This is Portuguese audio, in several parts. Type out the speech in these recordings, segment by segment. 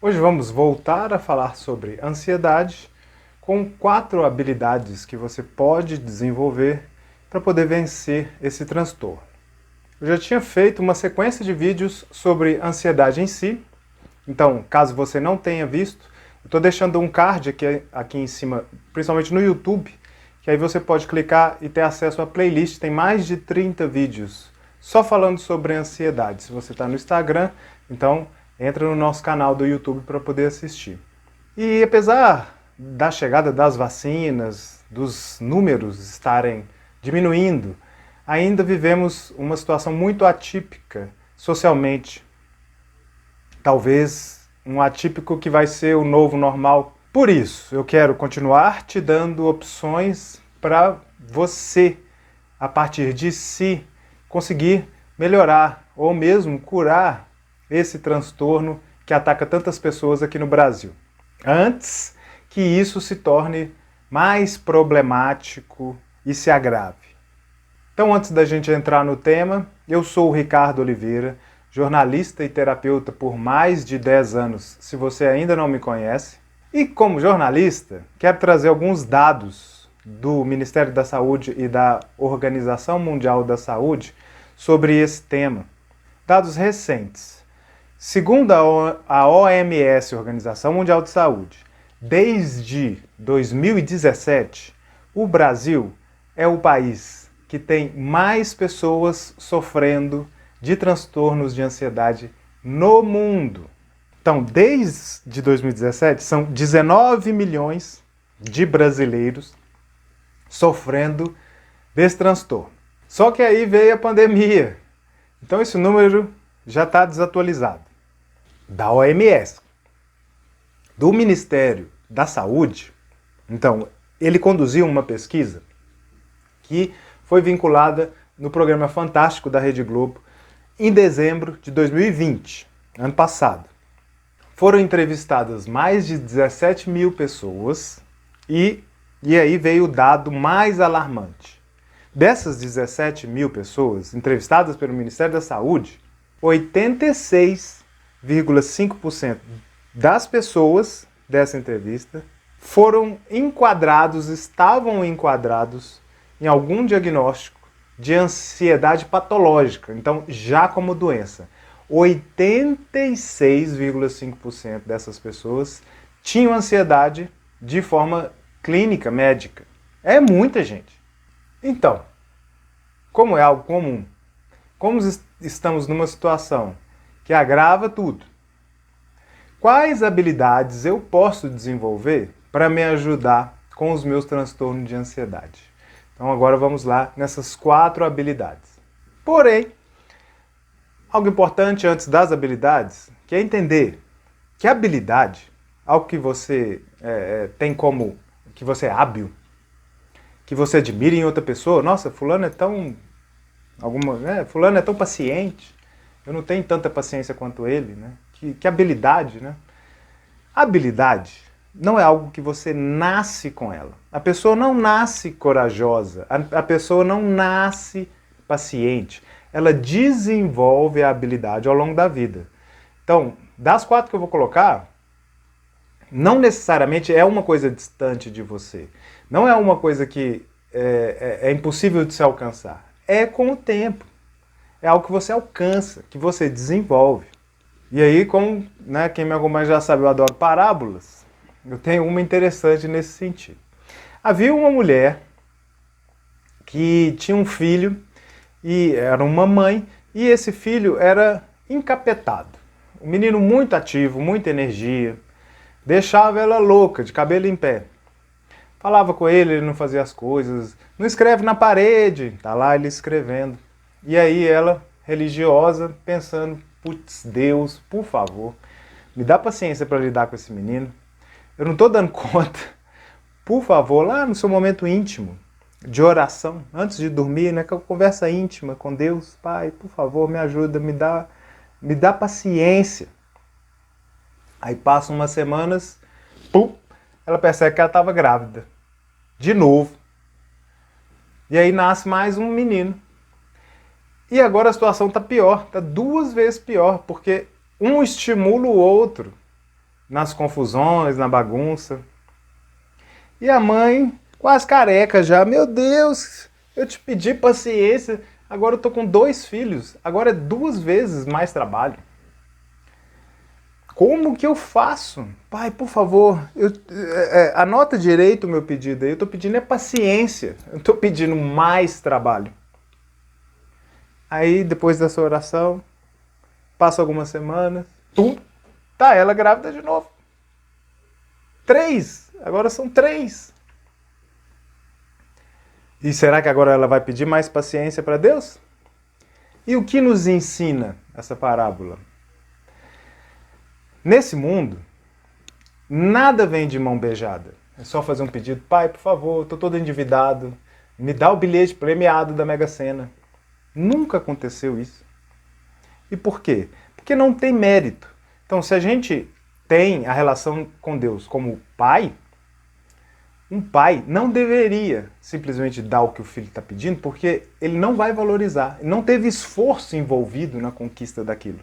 Hoje vamos voltar a falar sobre ansiedade com 4 habilidades que você pode desenvolver para poder vencer esse transtorno. Eu já tinha feito uma sequência de vídeos sobre ansiedade em si, então caso você não tenha visto, eu estou deixando um card aqui em cima, principalmente no YouTube, que aí você pode clicar e ter acesso à playlist, tem mais de 30 vídeos só falando sobre ansiedade. Se você está no Instagram, então entra no nosso canal do YouTube para poder assistir. E apesar da chegada das vacinas, dos números estarem diminuindo, ainda vivemos uma situação muito atípica socialmente. Talvez um atípico que vai ser o novo normal. Por isso, eu quero continuar te dando opções para você, a partir de si, conseguir melhorar ou mesmo curar esse transtorno que ataca tantas pessoas aqui no Brasil. Antes que isso se torne mais problemático e se agrave. Então, antes da gente entrar no tema, eu sou o Ricardo Oliveira, jornalista e terapeuta por mais de 10 anos, se você ainda não me conhece. E como jornalista, quero trazer alguns dados do Ministério da Saúde e da Organização Mundial da Saúde sobre esse tema. Dados recentes. Segundo a OMS, Organização Mundial de Saúde, desde 2017, o Brasil é o país que tem mais pessoas sofrendo de transtornos de ansiedade no mundo. Então, desde 2017, são 19 milhões de brasileiros sofrendo desse transtorno. Só que aí veio a pandemia. Então, esse número já está desatualizado. Da OMS, do Ministério da Saúde, então, ele conduziu uma pesquisa que foi vinculada no programa Fantástico da Rede Globo em dezembro de 2020, ano passado. Foram entrevistadas mais de 17 mil pessoas e aí veio o dado mais alarmante. Dessas 17 mil pessoas entrevistadas pelo Ministério da Saúde, 86,5% das pessoas dessa entrevista estavam enquadrados em algum diagnóstico de ansiedade patológica, então já como doença. 86,5% dessas pessoas tinham ansiedade de forma clínica, médica. É muita gente. Então, como é algo comum, como estamos numa situação que agrava tudo, quais habilidades eu posso desenvolver para me ajudar com os meus transtornos de ansiedade? Então agora vamos lá nessas 4 habilidades. Porém, algo importante antes das habilidades, que é entender que habilidade, algo que você tem como, que você é hábil, que você admira em outra pessoa, nossa, fulano é tão fulano é tão paciente, eu não tenho tanta paciência quanto ele, né? Que habilidade, né? Habilidade não é algo que você nasce com ela. A pessoa não nasce corajosa, a pessoa não nasce paciente. Ela desenvolve a habilidade ao longo da vida. Então, das 4 que eu vou colocar, não necessariamente é uma coisa distante de você. Não é uma coisa que é impossível de se alcançar. É com o tempo. É algo que você alcança, que você desenvolve. E aí, como quem me acompanha já sabe, eu adoro parábolas, eu tenho uma interessante nesse sentido. Havia uma mulher que tinha um filho, e era uma mãe, e esse filho era encapetado. Um menino muito ativo, muita energia, deixava ela louca, de cabelo em pé. Falava com ele, ele não fazia as coisas, não escreve na parede, tá lá ele escrevendo. E aí ela, religiosa, pensando, putz, Deus, por favor, me dá paciência para lidar com esse menino. Eu não estou dando conta. Por favor, lá no seu momento íntimo, de oração, antes de dormir, com a conversa íntima com Deus, Pai, por favor, me ajuda, me dá paciência. Aí passam umas semanas, ela percebe que ela estava grávida. De novo. E aí nasce mais um menino. E agora a situação está pior, está 2 vezes pior, porque um estimula o outro nas confusões, na bagunça. E a mãe, quase careca já, meu Deus, eu te pedi paciência, agora eu tô com 2 filhos, agora é 2 vezes mais trabalho. Como que eu faço? Pai, por favor, anota direito o meu pedido aí. Eu estou pedindo paciência. Eu estou pedindo mais trabalho. Aí, depois dessa oração, passa algumas semanas, tá ela grávida de novo. 3! Agora são 3. E será que agora ela vai pedir mais paciência para Deus? E o que nos ensina essa parábola? Nesse mundo, nada vem de mão beijada. É só fazer um pedido. Pai, por favor, estou todo endividado. Me dá o bilhete premiado da Mega Sena. Nunca aconteceu isso. E por quê? Porque não tem mérito. Então, se a gente tem a relação com Deus como pai, um pai não deveria simplesmente dar o que o filho está pedindo, porque ele não vai valorizar. Não teve esforço envolvido na conquista daquilo.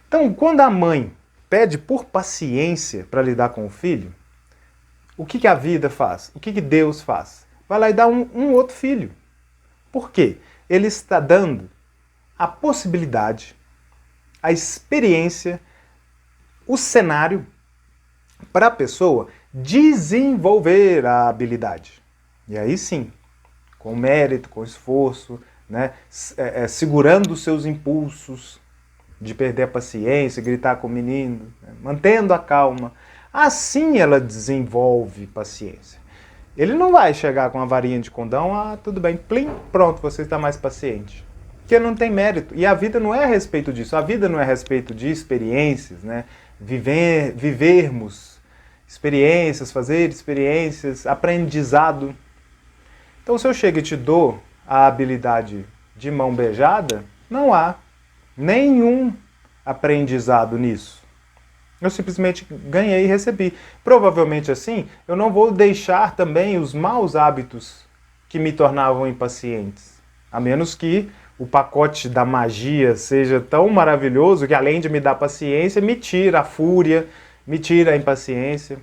Então, quando a mãe pede por paciência para lidar com o filho, o que a vida faz? O que Deus faz? Vai lá e dá um outro filho. Por quê? Ele está dando a possibilidade, a experiência, o cenário para a pessoa desenvolver a habilidade. E aí sim, com mérito, com esforço, né, segurando os seus impulsos, de perder a paciência, gritar com o menino, né, mantendo a calma. Assim ela desenvolve paciência. Ele não vai chegar com uma varinha de condão, tudo bem, plim, pronto, você está mais paciente. Porque não tem mérito. E a vida não é a respeito disso. A vida não é a respeito de experiências, né? Vivermos experiências, fazer experiências, aprendizado. Então, se eu chego e te dou a habilidade de mão beijada, não há nenhum aprendizado nisso. Eu simplesmente ganhei e recebi. Provavelmente assim, eu não vou deixar também os maus hábitos que me tornavam impacientes. A menos que o pacote da magia seja tão maravilhoso que, além de me dar paciência, me tira a fúria, me tira a impaciência.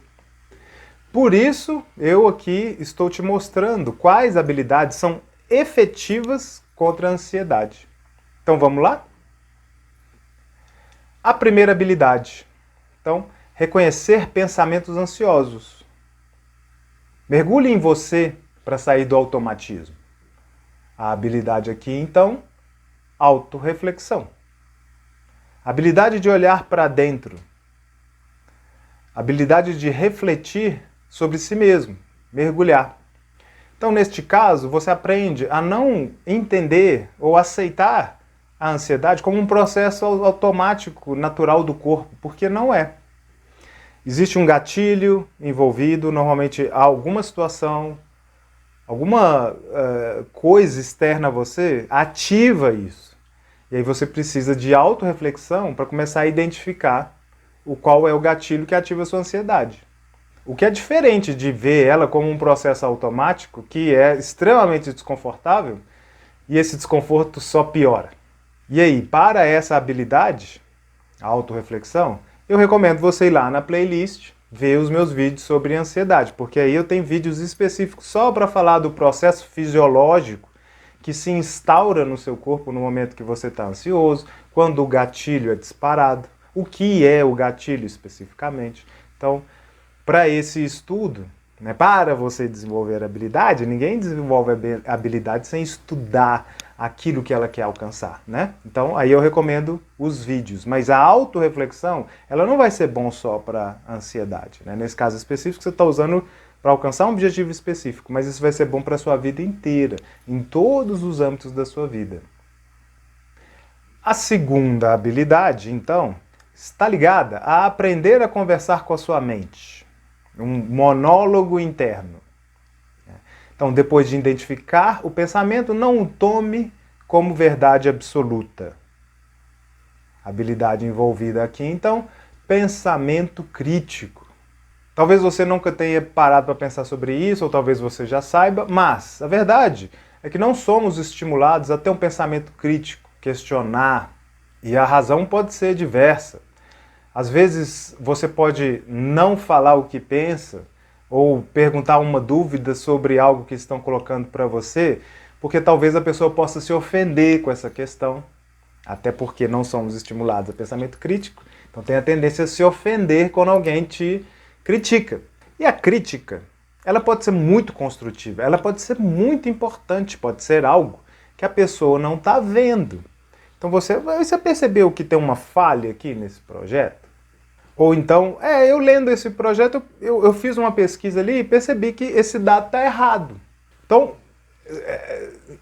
Por isso, eu aqui estou te mostrando quais habilidades são efetivas contra a ansiedade. Então vamos lá? A primeira habilidade. Então, reconhecer pensamentos ansiosos. Mergulhe em você para sair do automatismo. A habilidade aqui, então, autorreflexão. Habilidade de olhar para dentro. Habilidade de refletir sobre si mesmo, mergulhar. Então, neste caso, você aprende a não entender ou aceitar a ansiedade como um processo automático, natural do corpo, porque não é. Existe um gatilho envolvido, normalmente alguma situação, alguma coisa externa a você ativa isso. E aí você precisa de autorreflexão para começar a identificar qual é o gatilho que ativa a sua ansiedade. O que é diferente de ver ela como um processo automático, que é extremamente desconfortável, e esse desconforto só piora. E aí, para essa habilidade, a autorreflexão, eu recomendo você ir lá na playlist, ver os meus vídeos sobre ansiedade, porque aí eu tenho vídeos específicos só para falar do processo fisiológico que se instaura no seu corpo no momento que você está ansioso, quando o gatilho é disparado, o que é o gatilho especificamente. Então, para esse estudo, né, para você desenvolver a habilidade, ninguém desenvolve a habilidade sem estudar aquilo que ela quer alcançar, né? Então, aí eu recomendo os vídeos. Mas a autorreflexão, ela não vai ser bom só para a ansiedade, né? Nesse caso específico, você está usando para alcançar um objetivo específico, mas isso vai ser bom para a sua vida inteira, em todos os âmbitos da sua vida. A segunda habilidade, então, está ligada a aprender a conversar com a sua mente. Um monólogo interno. Então, depois de identificar o pensamento, não o tome como verdade absoluta. Habilidade envolvida aqui, então, pensamento crítico. Talvez você nunca tenha parado para pensar sobre isso, ou talvez você já saiba, mas a verdade é que não somos estimulados a ter um pensamento crítico, questionar, e a razão pode ser diversa. Às vezes você pode não falar o que pensa ou perguntar uma dúvida sobre algo que estão colocando para você, porque talvez a pessoa possa se ofender com essa questão, até porque não somos estimulados a pensamento crítico, então tem a tendência a se ofender quando alguém te critica. E a crítica, ela pode ser muito construtiva, ela pode ser muito importante, pode ser algo que a pessoa não está vendo. Então você percebeu que tem uma falha aqui nesse projeto? Ou então, eu lendo esse projeto, eu fiz uma pesquisa ali e percebi que esse dado está errado. Então,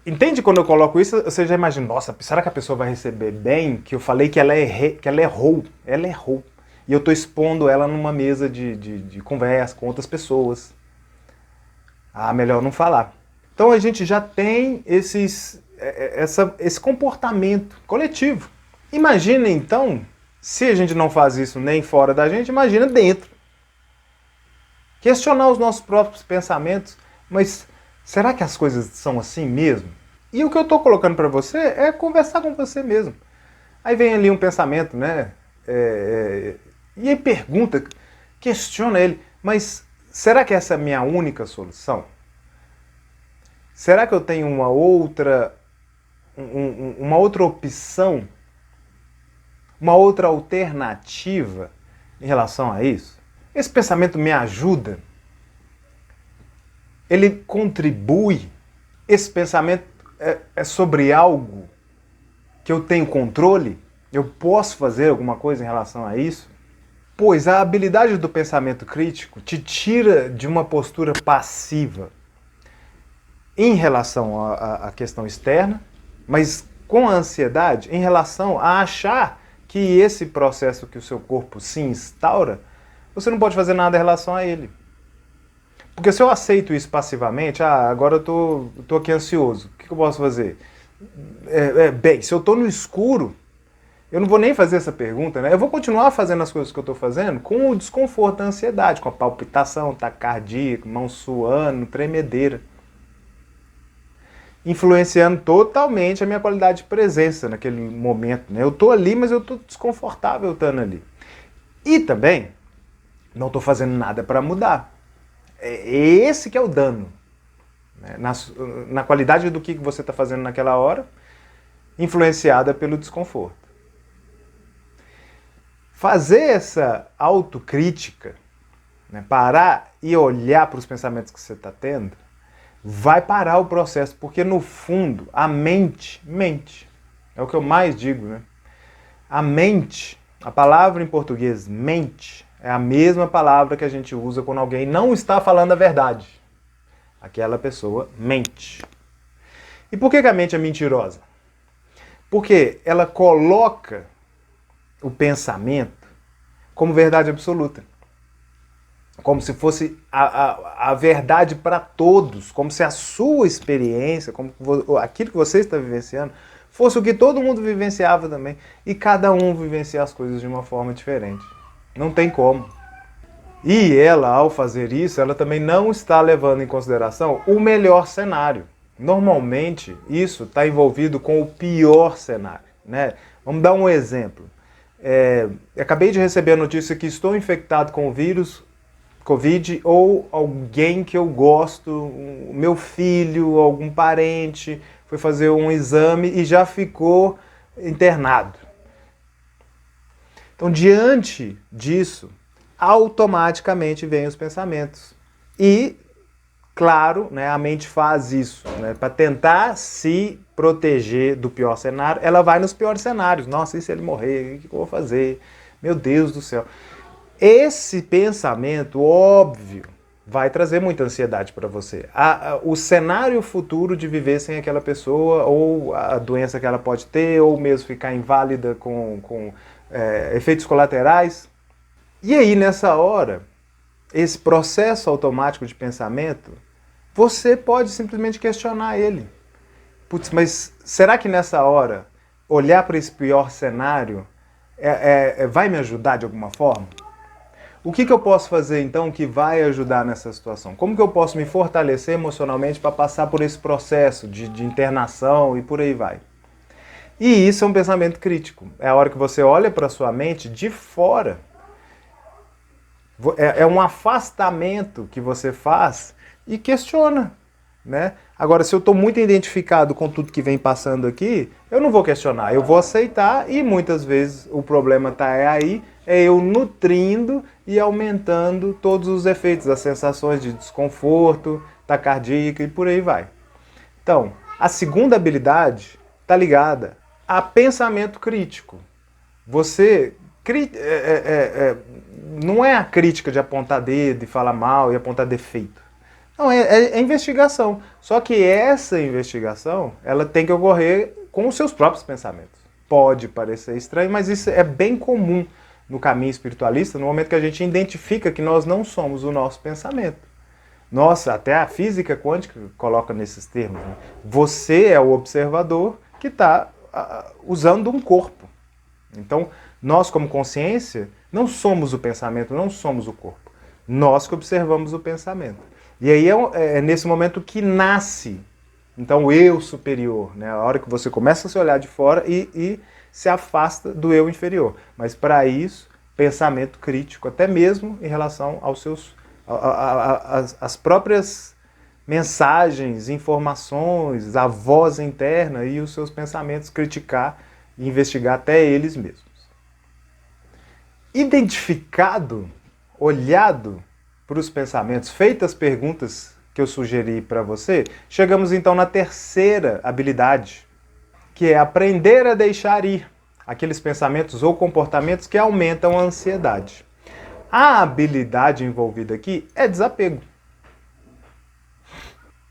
entende quando eu coloco isso? Você já imagina, nossa, será que a pessoa vai receber bem que eu falei que ela errou? Ela errou. E eu estou expondo ela numa mesa de conversa com outras pessoas. Melhor não falar. Então a gente já tem esse comportamento coletivo. Imagina então, se a gente não faz isso nem fora da gente, imagina dentro. Questionar os nossos próprios pensamentos, mas será que as coisas são assim mesmo? E o que eu estou colocando para você é conversar com você mesmo. Aí vem ali um pensamento, né? E aí pergunta, questiona ele, mas será que essa é a minha única solução? Será que eu tenho uma outra opção? Uma outra alternativa em relação a isso? Esse pensamento me ajuda? Ele contribui? Esse pensamento é sobre algo que eu tenho controle? Eu posso fazer alguma coisa em relação a isso? Pois a habilidade do pensamento crítico te tira de uma postura passiva em relação à questão externa, mas com a ansiedade em relação a achar que esse processo que o seu corpo se instaura, você não pode fazer nada em relação a ele. Porque se eu aceito isso passivamente, agora eu tô aqui ansioso, o que eu posso fazer? Bem, se eu estou no escuro, eu não vou nem fazer essa pergunta, né? Eu vou continuar fazendo as coisas que eu estou fazendo com o desconforto da ansiedade, com a palpitação, taquicardia, mão suando, tremedeira. Influenciando totalmente a minha qualidade de presença naquele momento, né? Eu estou ali, mas eu estou desconfortável estando ali. E também, não estou fazendo nada para mudar. Esse que é o dano, né? Na qualidade do que você está fazendo naquela hora, influenciada pelo desconforto. Fazer essa autocrítica, né? Parar e olhar para os pensamentos que você está tendo, vai parar o processo, porque no fundo a mente mente. É o que eu mais digo, né? A mente, a palavra em português mente, é a mesma palavra que a gente usa quando alguém não está falando a verdade. Aquela pessoa mente. E por que a mente é mentirosa? Porque ela coloca o pensamento como verdade absoluta. Como se fosse a verdade para todos, como se a sua experiência, como aquilo que você está vivenciando, fosse o que todo mundo vivenciava também. E cada um vivencia as coisas de uma forma diferente. Não tem como. E ela, ao fazer isso, ela também não está levando em consideração o melhor cenário. Normalmente, isso está envolvido com o pior cenário, né? Vamos dar um exemplo. Acabei de receber a notícia que estou infectado com o vírus Covid, ou alguém que eu gosto, o meu filho, algum parente, foi fazer um exame e já ficou internado. Então, diante disso, automaticamente vêm os pensamentos. E, claro, né, a mente faz isso, né, para tentar se proteger do pior cenário, ela vai nos piores cenários. Nossa, e se ele morrer? O que eu vou fazer? Meu Deus do céu. Esse pensamento, óbvio, vai trazer muita ansiedade para você. O cenário futuro de viver sem aquela pessoa, ou a doença que ela pode ter, ou mesmo ficar inválida com efeitos colaterais. E aí, nessa hora, esse processo automático de pensamento, você pode simplesmente questionar ele. Putz, mas será que nessa hora, olhar para esse pior cenário vai me ajudar de alguma forma? O que eu posso fazer, então, que vai ajudar nessa situação? Como que eu posso me fortalecer emocionalmente para passar por esse processo de internação e por aí vai? E isso é um pensamento crítico. É a hora que você olha para a sua mente de fora. É um afastamento que você faz e questiona, né? Agora, se eu estou muito identificado com tudo que vem passando aqui, eu não vou questionar, eu vou aceitar e muitas vezes o problema está aí, é eu nutrindo e aumentando todos os efeitos, as sensações de desconforto, taquicardia e por aí vai. Então, a segunda habilidade está ligada a pensamento crítico. Você não é a crítica de apontar dedo e falar mal e apontar defeito. Não, é investigação. Só que essa investigação, ela tem que ocorrer com os seus próprios pensamentos. Pode parecer estranho, mas isso é bem comum no caminho espiritualista, no momento que a gente identifica que nós não somos o nosso pensamento. Nossa, até a física quântica coloca nesses termos. Né? Você é o observador que está usando um corpo. Então, nós como consciência, não somos o pensamento, não somos o corpo. Nós que observamos o pensamento. E aí é nesse momento que nasce, então, o eu superior, né? A hora que você começa a se olhar de fora e se afasta do eu inferior. Mas para isso, pensamento crítico, até mesmo em relação aos seus, as próprias mensagens, informações, a voz interna e os seus pensamentos, criticar e investigar até eles mesmos. Identificado, olhado para os pensamentos, feitas as perguntas que eu sugeri para você, chegamos então na terceira habilidade, que é aprender a deixar ir aqueles pensamentos ou comportamentos que aumentam a ansiedade. A habilidade envolvida aqui é desapego.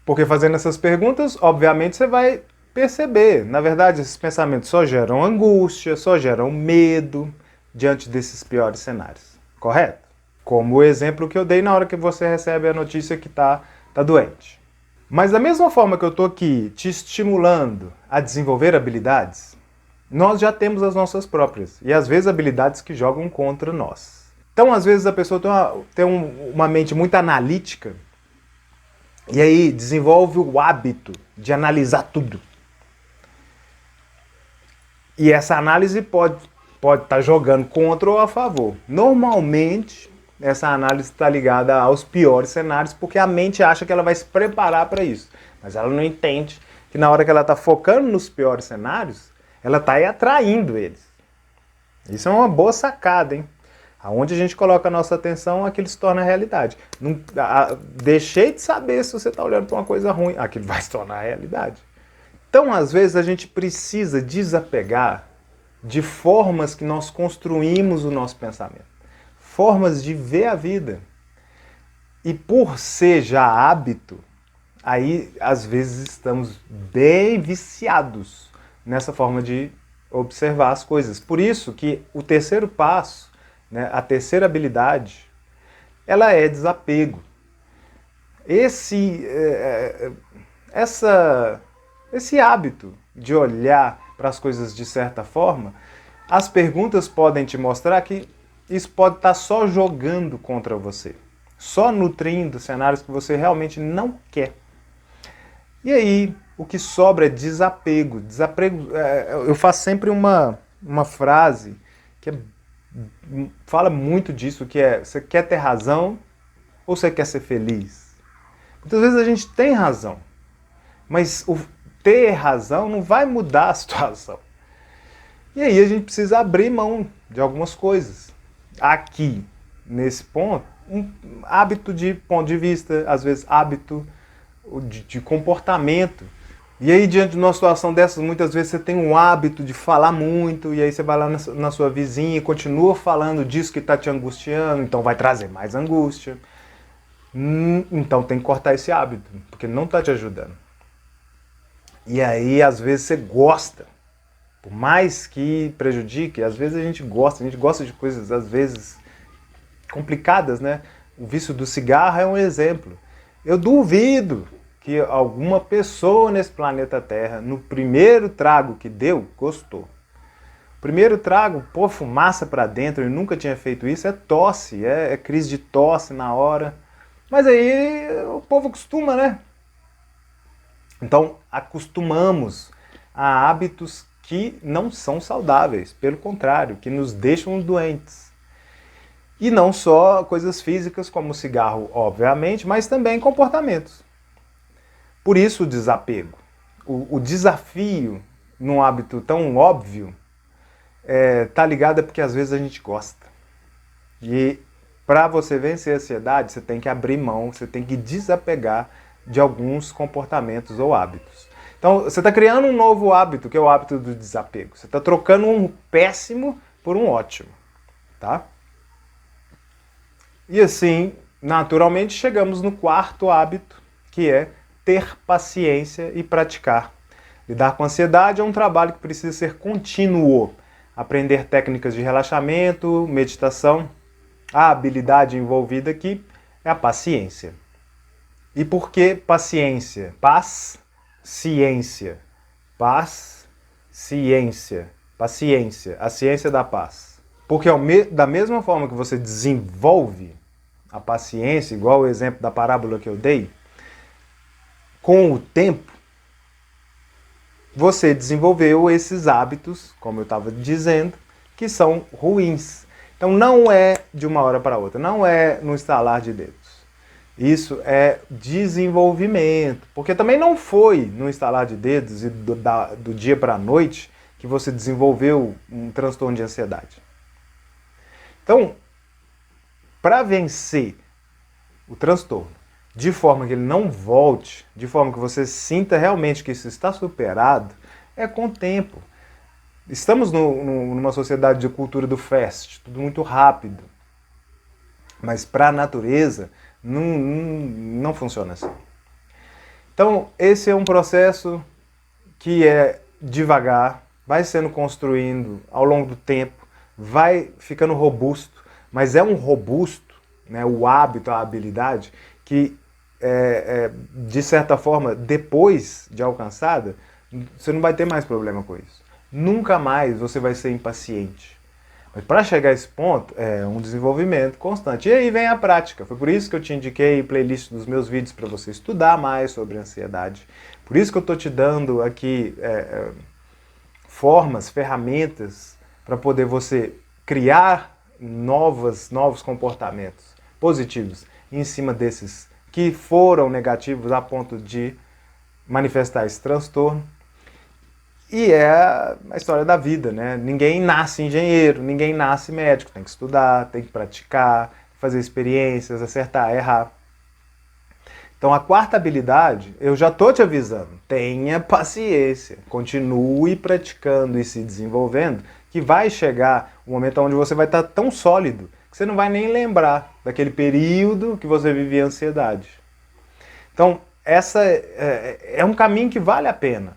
Porque fazendo essas perguntas, obviamente você vai perceber, na verdade, esses pensamentos só geram angústia, só geram medo diante desses piores cenários, correto? Como o exemplo que eu dei na hora que você recebe a notícia que está doente. Mas da mesma forma que eu estou aqui te estimulando a desenvolver habilidades, nós já temos as nossas próprias, e às vezes habilidades que jogam contra nós. Então, às vezes a pessoa tem uma mente muito analítica, e aí desenvolve o hábito de analisar tudo. E essa análise pode estar jogando contra ou a favor. Normalmente, essa análise está ligada aos piores cenários, porque a mente acha que ela vai se preparar para isso. Mas ela não entende que na hora que ela está focando nos piores cenários, ela está aí atraindo eles. Isso é uma boa sacada, hein? Aonde a gente coloca a nossa atenção, aquilo se torna realidade. Não, deixei de saber se você está olhando para uma coisa ruim, aquilo vai se tornar realidade. Então, às vezes, a gente precisa desapegar de formas que nós construímos o nosso pensamento. Formas de ver a vida. E por ser já hábito, aí, às vezes, estamos bem viciados nessa forma de observar as coisas. Por isso que o terceiro passo, né, a terceira habilidade, ela é desapego. Esse hábito de olhar para as coisas de certa forma, as perguntas podem te mostrar que isso pode estar só jogando contra você, só nutrindo cenários que você realmente não quer. E aí, o que sobra é desapego. Desapego, eu faço sempre uma frase que fala muito disso, que é: você quer ter razão ou você quer ser feliz? Muitas vezes a gente tem razão, mas o ter razão não vai mudar a situação. E aí a gente precisa abrir mão de algumas coisas. Aqui, nesse ponto, um hábito de ponto de vista, às vezes hábito de comportamento. E aí, diante de uma situação dessas, muitas vezes você tem um hábito de falar muito, e aí você vai lá na sua vizinha e continua falando disso que está te angustiando, então vai trazer mais angústia. Então tem que cortar esse hábito, porque não está te ajudando. E aí, às vezes, você gosta. Por mais que prejudique, às vezes a gente gosta de coisas, às vezes, complicadas, né? O vício do cigarro é um exemplo. Eu duvido que alguma pessoa nesse planeta Terra, no primeiro trago que deu, gostou. O primeiro trago, pô, fumaça pra dentro, eu nunca tinha feito isso, é tosse, é crise de tosse na hora. Mas aí o povo acostuma, né? Então, acostumamos a hábitos que não são saudáveis, pelo contrário, que nos deixam doentes. E não só coisas físicas como o cigarro, obviamente, mas também comportamentos. Por isso o desapego. O desafio num hábito tão óbvio tá ligado porque às vezes a gente gosta. E para você vencer a ansiedade, você tem que abrir mão, você tem que desapegar de alguns comportamentos ou hábitos. Então, você está criando um novo hábito, que é o hábito do desapego. Você está trocando um péssimo por um ótimo, tá? E assim, naturalmente, chegamos no quarto hábito, que é ter paciência e praticar. Lidar com a ansiedade é um trabalho que precisa ser contínuo. Aprender técnicas de relaxamento, meditação. A habilidade envolvida aqui é a paciência. E por que paciência? Paz, ciência. Paz, ciência. Paciência, a ciência da paz. Porque da mesma forma que você desenvolve a paciência, igual o exemplo da parábola que eu dei, com o tempo, você desenvolveu esses hábitos, como eu estava dizendo, que são ruins. Então não é de uma hora para outra, não é no estalar de dedos. Isso é desenvolvimento, porque também não foi no estalar de dedos e do dia para a noite que você desenvolveu um transtorno de ansiedade. Então, para vencer o transtorno, de forma que ele não volte, de forma que você sinta realmente que isso está superado, é com o tempo. Estamos numa sociedade de cultura do fast, tudo muito rápido. Mas para a natureza não funciona assim. Então, esse é um processo que é devagar, vai sendo construindo ao longo do tempo, vai ficando robusto, mas é um robusto, né, o hábito, a habilidade, que de certa forma, depois de alcançada, você não vai ter mais problema com isso. Nunca mais você vai ser impaciente. Mas para chegar a esse ponto, é um desenvolvimento constante. E aí vem a prática. Foi por isso que eu te indiquei playlist dos meus vídeos para você estudar mais sobre ansiedade. Por isso que eu estou te dando aqui formas, ferramentas para poder você criar novos comportamentos positivos em cima desses que foram negativos a ponto de manifestar esse transtorno. E é a história da vida, né? Ninguém nasce engenheiro, ninguém nasce médico. Tem que estudar, tem que praticar, fazer experiências, acertar, errar. Então a quarta habilidade, eu já estou te avisando, tenha paciência, continue praticando e se desenvolvendo, que vai chegar um momento onde você vai estar tão sólido que você não vai nem lembrar daquele período que você vivia ansiedade. Então, essa é um caminho que vale a pena.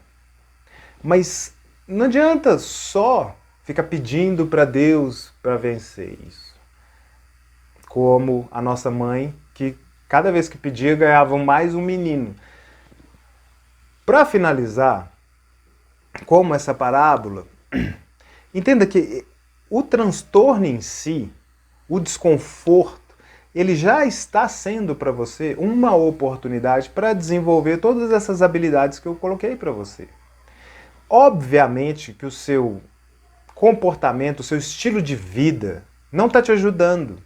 Mas não adianta só ficar pedindo para Deus para vencer isso. Como a nossa mãe, que cada vez que pedia ganhava mais um menino. Para finalizar, como essa parábola, entenda que o transtorno em si, o desconforto, ele já está sendo para você uma oportunidade para desenvolver todas essas habilidades que eu coloquei para você. Obviamente que o seu comportamento, o seu estilo de vida não está te ajudando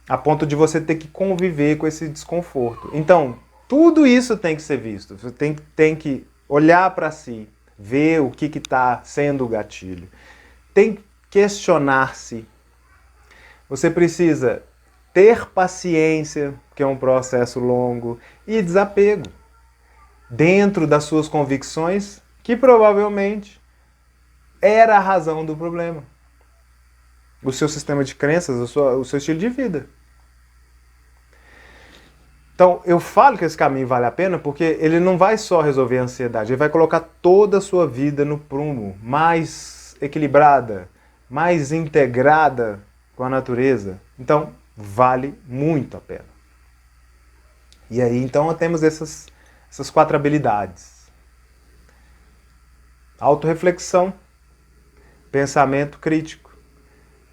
a ponto de você ter que conviver com esse desconforto. Então, tudo isso tem que ser visto. Você tem que olhar para si, ver o que está sendo o gatilho. Tem que questionar-se. Você precisa ter paciência, que é um processo longo, e desapego dentro das suas convicções, que provavelmente era a razão do problema. O seu sistema de crenças, o seu estilo de vida. Então, eu falo que esse caminho vale a pena porque ele não vai só resolver a ansiedade, ele vai colocar toda a sua vida no prumo, mais equilibrada, mais integrada com a natureza. Então, vale muito a pena. E aí, então, temos essas 4 habilidades. Autorreflexão, pensamento crítico,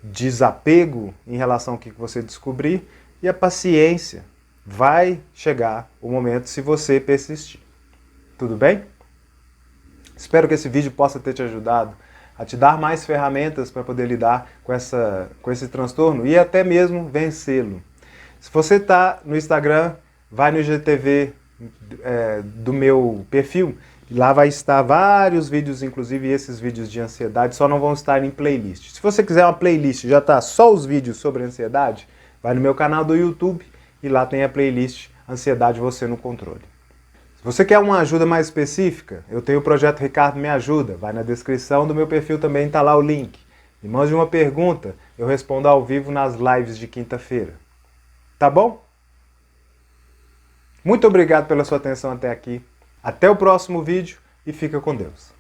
desapego em relação ao que você descobrir e a paciência. Vai chegar o momento se você persistir. Tudo bem? Espero que esse vídeo possa ter te ajudado a te dar mais ferramentas para poder lidar com esse transtorno e até mesmo vencê-lo. Se você está no Instagram, vai no IGTV do meu perfil, lá vai estar vários vídeos, inclusive esses vídeos de ansiedade, só não vão estar em playlist. Se você quiser uma playlist, já está só os vídeos sobre ansiedade, vai no meu canal do YouTube e lá tem a playlist Ansiedade Você no Controle. Se você quer uma ajuda mais específica, eu tenho o projeto Ricardo Me Ajuda, vai na descrição do meu perfil também, está lá o link. Me mande uma pergunta, eu respondo ao vivo nas lives de quinta-feira. Tá bom? Muito obrigado pela sua atenção até aqui. Até o próximo vídeo e fica com Deus.